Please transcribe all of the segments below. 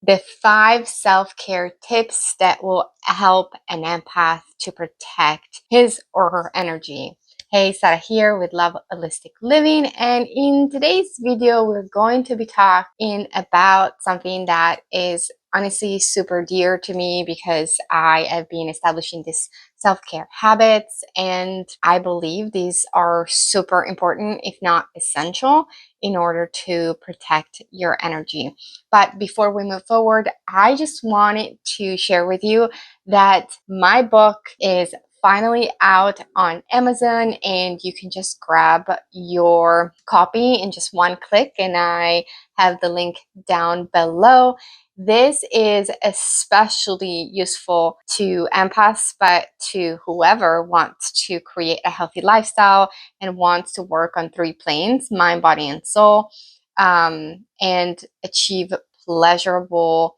the 5 self-care tips that will help an empath to protect his or her energy. Hey, Sara here with Love Holistic Living, and in today's video we're going to be talking about something that is honestly super dear to me because I have been establishing this self-care habits, and I believe these are super important, if not essential, in order to protect your energy. But before we move forward, I just wanted to share with you that my book is finally out on Amazon, and you can just grab your copy in just one click, and I have the link down below. This is especially useful to empaths, but to whoever wants to create a healthy lifestyle and wants to work on 3 planes, mind, body, and soul, and achieve pleasurable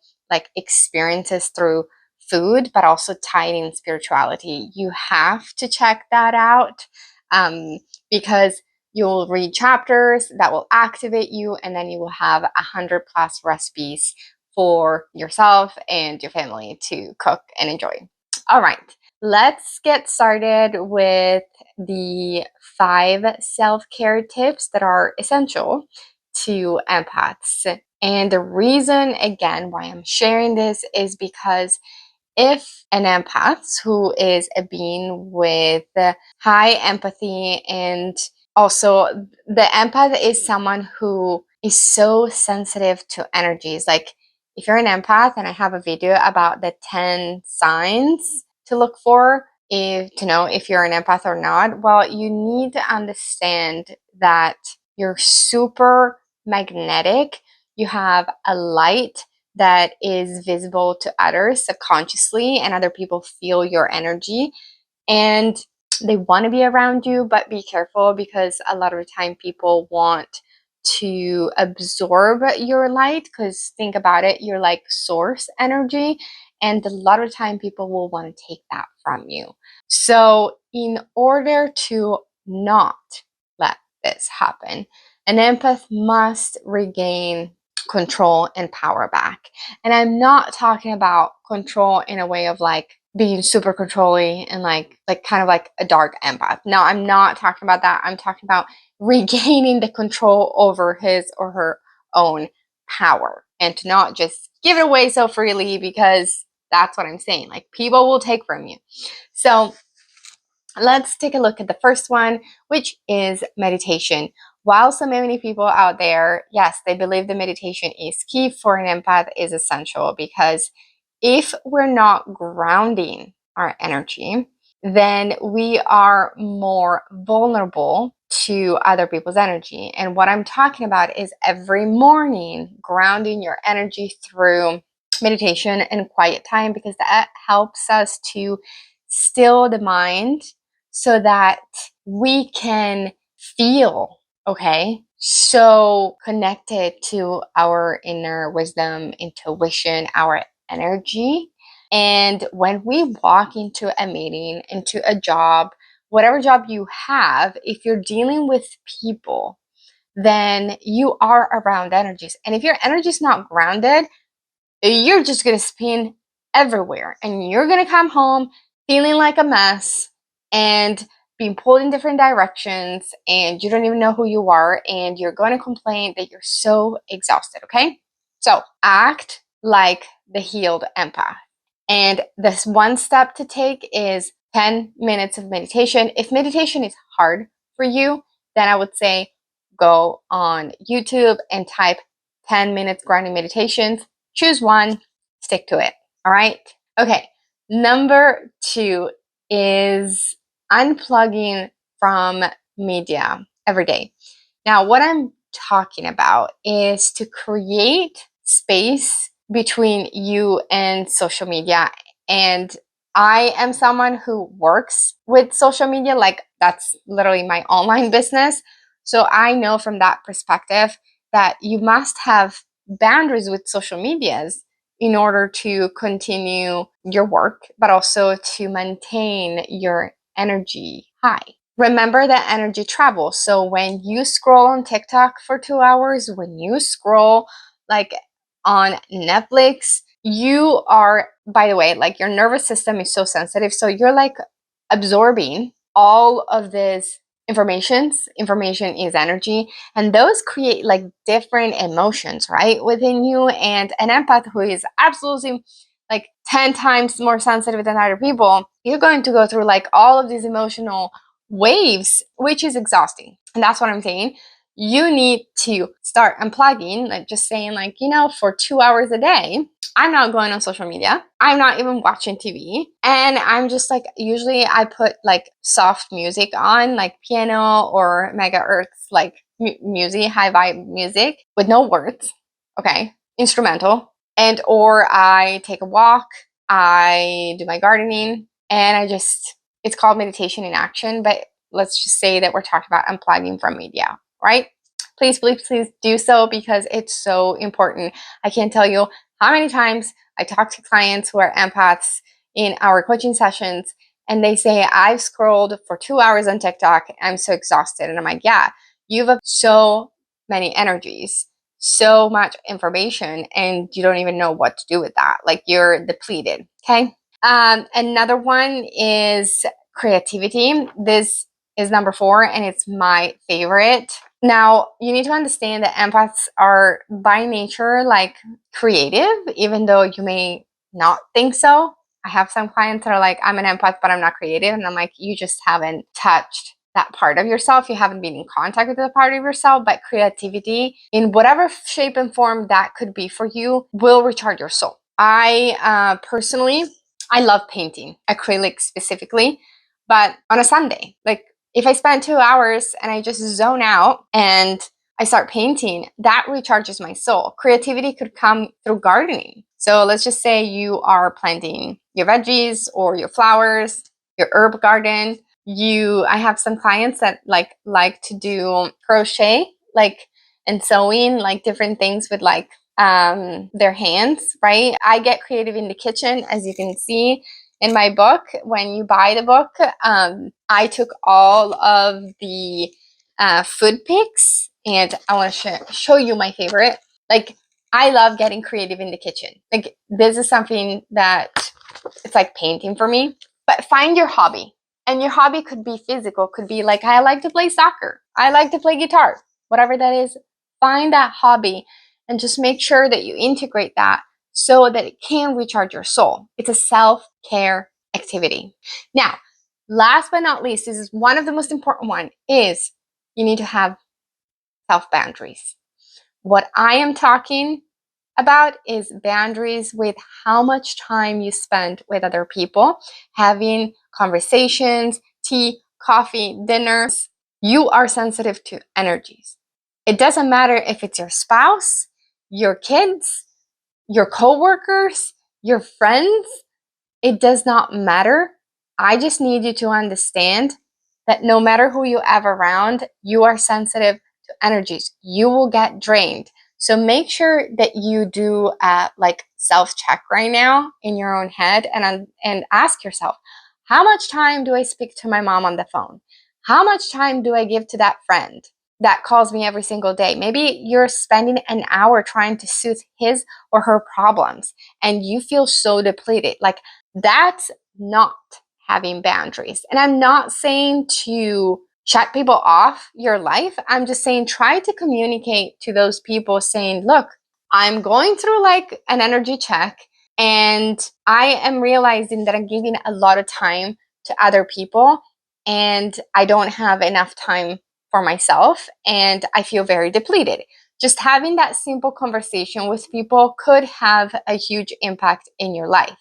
experiences through food, but also tied in spirituality. You have to check that out because you'll read chapters that will activate you, and then you will have 100+ recipes for yourself and your family to cook and enjoy. All right, let's get started with the 5 self-care tips that are essential to empaths. And the reason, again, why I'm sharing this is because if an empath who is a being with high empathy, and also the empath is someone who is so sensitive to energies. Like if you're an empath, and I have a video about the 10 signs to look for to know if you're an empath or not, well, you need to understand that you're super magnetic. You have a light that is visible to others subconsciously, and other people feel your energy and they want to be around you. But be careful, because a lot of the time people want to absorb your light, because think about it, you're like source energy, and a lot of the time people will want to take that from you. So in order to not let this happen, an empath must regain control and power back. And I'm not talking about control in a way of like being super controlling and like kind of like a dark empath. No, I'm not talking about that. I'm talking about regaining the control over his or her own power, and to not just give it away so freely, because that's what I'm saying. Like people will take from you. So let's take a look at the first one, which is meditation. While so many people out there, yes, they believe the meditation is key for an empath, is essential, because if we're not grounding our energy, then we are more vulnerable to other people's energy. And what I'm talking about is every morning grounding your energy through meditation and quiet time, because that helps us to still the mind so that we can feel, okay, so connected to our inner wisdom, intuition, our energy. And when we walk into a meeting, into a job, whatever job you have, if you're dealing with people, then you are around energies. And if your energy is not grounded, you're just going to spin everywhere, and you're going to come home feeling like a mess and being pulled in different directions, and you don't even know who you are, and you're going to complain that you're so exhausted. Okay, so act like the healed empath. And this one step to take is 10 minutes of meditation. If meditation is hard for you, then I would say go on YouTube and type 10 minutes grounding meditations. Choose one, stick to it. All right. Okay. Number 2 is unplugging from media every day. Now, what I'm talking about is to create space between you and social media. And I am someone who works with social media, like that's literally my online business. So I know from that perspective that you must have boundaries with social medias in order to continue your work, but also to maintain your energy high. Remember that energy travels. So when you scroll on TikTok for 2 hours, when you scroll like on Netflix, you are, by the way, like your nervous system is so sensitive. So you're like absorbing all of this informations. Information is energy, and those create like different emotions, right, within you. And an empath who is absolutely like 10 times more sensitive than other people, you're going to go through like all of these emotional waves, which is exhausting. And that's what I'm saying. You need to start unplugging, like just saying, like, for 2 hours a day, I'm not going on social media. I'm not even watching TV. And I'm just like, usually I put like soft music on, like piano or Mega Earth's like music, high vibe music with no words. Okay. Instrumental. And or I take a walk, I do my gardening, and it's called meditation in action, but let's just say that we're talking about unplugging from media, right? Please, please, please do so, because it's so important. I can't tell you how many times I talk to clients who are empaths in our coaching sessions, and they say, I've scrolled for 2 hours on TikTok. I'm so exhausted. And I'm like, yeah, you've so many energies, so much information, and you don't even know what to do with that. Like, you're depleted. Okay. Another one is creativity. This is number 4, and it's my favorite. Now, you need to understand that empaths are by nature like creative, even though you may not think so. I have some clients that are like, I'm an empath, but I'm not creative. And I'm like, you just haven't touched that part of yourself. You haven't been in contact with that part of yourself. But creativity, in whatever shape and form that could be for you, will recharge your soul. I personally, I love painting, acrylic specifically, but on a Sunday. Like, if I spend 2 hours and I just zone out and I start painting, that recharges my soul. Creativity could come through gardening. So let's just say you are planting your veggies or your flowers, your herb garden. I have some clients that like to do crochet, like, and sewing, like different things with like their hands, right? I get creative in the kitchen, as you can see in my book. When you buy the book, I took all of the food pics, and I want to show you my favorite. Like, I love getting creative in the kitchen. Like, this is something that it's like painting for me. But find your hobby. And your hobby could be physical, could be like, I like to play soccer, I like to play guitar, whatever that is. Find that hobby and just make sure that you integrate that so that it can recharge your soul. It's a self-care activity. Now, last but not least, this is one of the most important one, is you need to have self-boundaries. What I am talking about is boundaries with how much time you spend with other people, having conversations, tea, coffee, dinners. You are sensitive to energies. It doesn't matter if it's your spouse, your kids, your coworkers, your friends. It does not matter. I just need you to understand that no matter who you have around, you are sensitive to energies. You will get drained. So make sure that you do like self-check right now in your own head, and ask yourself, how much time do I speak to my mom on the phone? How much time do I give to that friend that calls me every single day? Maybe you're spending an hour trying to soothe his or her problems, and you feel so depleted. Like, that's not having boundaries. And I'm not saying to shut people off your life. I'm just saying, try to communicate to those people saying, look, I'm going through like an energy check, and I am realizing that I'm giving a lot of time to other people, and I don't have enough time for myself, and I feel very depleted. Just having that simple conversation with people could have a huge impact in your life.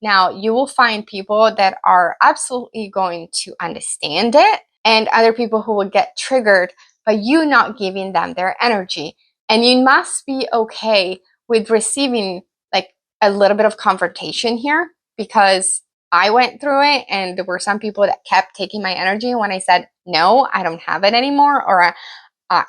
Now, you will find people that are absolutely going to understand it, and other people who will get triggered by you not giving them their energy. And you must be okay with receiving like a little bit of confrontation here, because I went through it, and there were some people that kept taking my energy. When I said, no, I don't have it anymore, or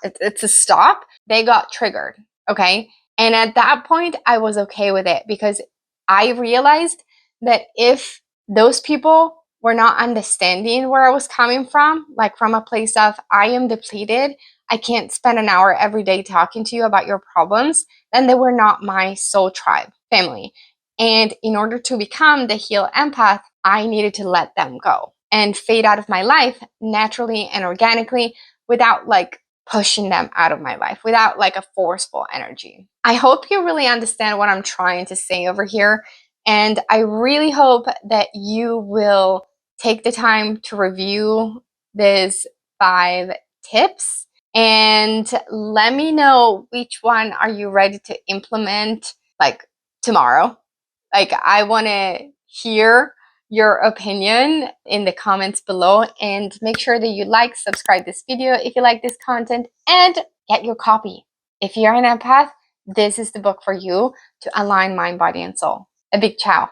it's a stop, they got triggered. Okay. And at that point, I was okay with it, because I realized that if those people were not understanding where I was coming from, like from a place of, I am depleted, I can't spend an hour every day talking to you about your problems, then they were not my soul tribe family. And in order to become the healed empath, I needed to let them go and fade out of my life naturally and organically without like pushing them out of my life, without like a forceful energy. I hope you really understand what I'm trying to say over here. And I really hope that you will take the time to review these 5 tips and let me know which one are you ready to implement like tomorrow. Like, I want to hear your opinion in the comments below, and make sure that you like, subscribe this video if you like this content, and get your copy. If you're an empath, this is the book for you to align mind, body, and soul. A big ciao.